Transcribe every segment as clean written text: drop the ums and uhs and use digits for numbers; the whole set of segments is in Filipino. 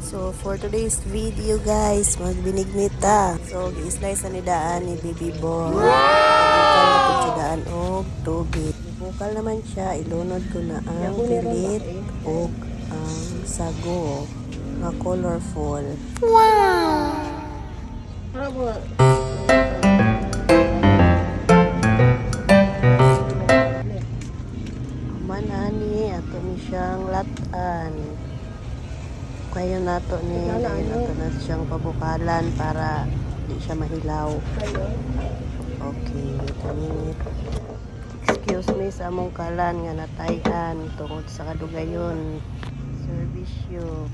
So for today's video guys, magbinigmit ta. So gi-slice ni daan ni Baby Boy. Bukal na po siya daan og tubig. Bukal naman siya, ilunod ko na ang pilit og ang sago nga colorful. Wow! Manani ato ni siyang latan. Kaya nato ni nato na siyang pabukalan para di siya mahilaw. Okay, wait a minute. Excuse me sa among kalan nga natayan tungod sa kadugayon. Servisyo.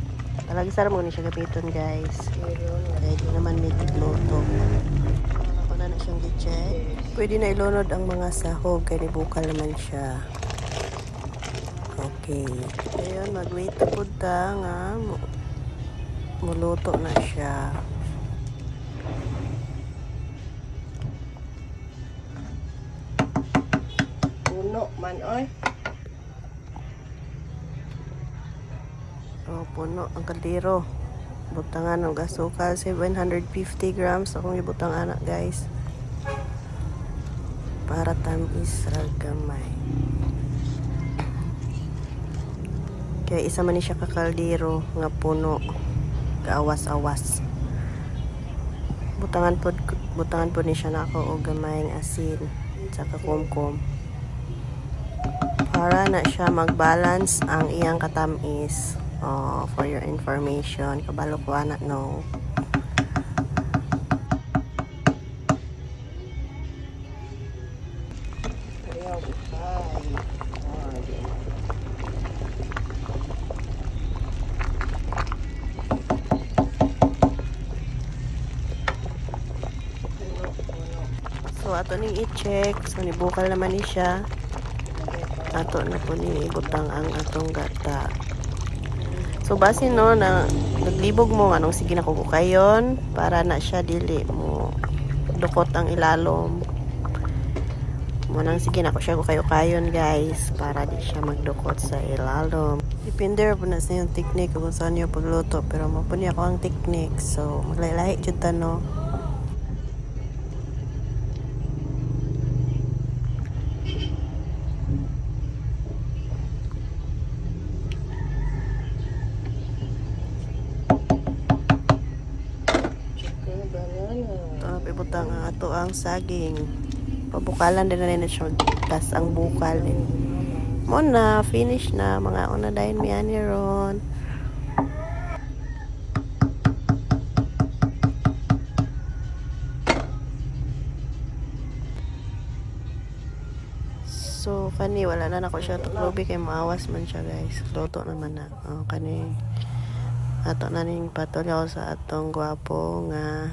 Talaga sara mo ni siya gapiton guys. Kaya di naman may tigluto. Ako na siyang gi-check. Pwede na ilunod ang mga sahog kaya bukal naman siya. Okay. Ayun, mag-wait po ta nga muluto na siya. Puno man oy. Oh, puno ang kaldero. Butangan ng gasukal 750 grams akong ibutang anak guys. Para tamis ra gamay. Kaya isa man ni siya kakaldero nga puno kaawas-awas. Butangan po ni siya nako og gamayng asin saka kumkum. Para na siya mag-balance ang iyang katamis. Oh, for your information, kabalo ko anak no. Ayaw ukay. So ato ning i-check, so nibukal naman ni siya. Ato na po ni ibutang ang atong gata. So base no na naglibog mo anong sige na kukukayon para na siya dili mo dukot ang ilalom. Mo nang sige na ko siya kukayo-kayon guys para di siya magdukot sa ilalom. Depende po na sa yung technique kung saan yung pagluto pero mapuni ako ang technique. So maglahi-lahi jud ta no. Ibutang ang ato ang saging. Pabukalan din na siya tas ang bukal din. Mo na finish na mga una dayon mi ani ron. So kani wala na nako siya tuklobi kay maawas man siya guys. Luto naman na. Oh, kani ato na ning patulaw sa atong gwapo nga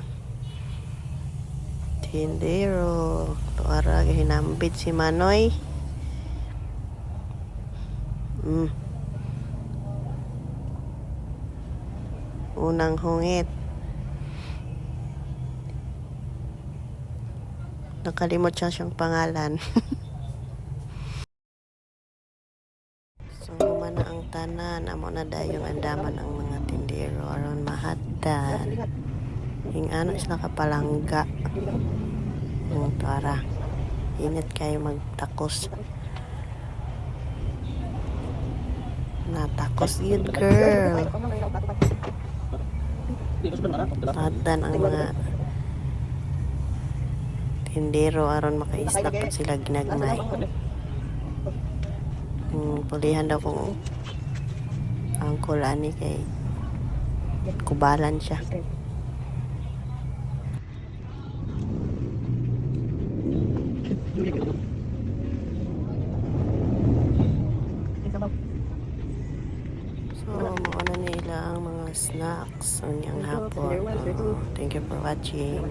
tindero. Tuara hinambit si Manoy. Unang hungit. Nakalimot siya siyang pangalan. So man na ang tanan, amo na dayong andaman ang mga tindero aron mahadan. Yung ano sila kapalangga. Tara. Init kayo magtakos. Natakos yun girl. Tadan ang mga tindero aron makaisnak po sila ginagmay. Pulihan daw kung ang kulani kay kubalan siya. So, mauna nila ang mga snacks ang hapon. Thank you for watching.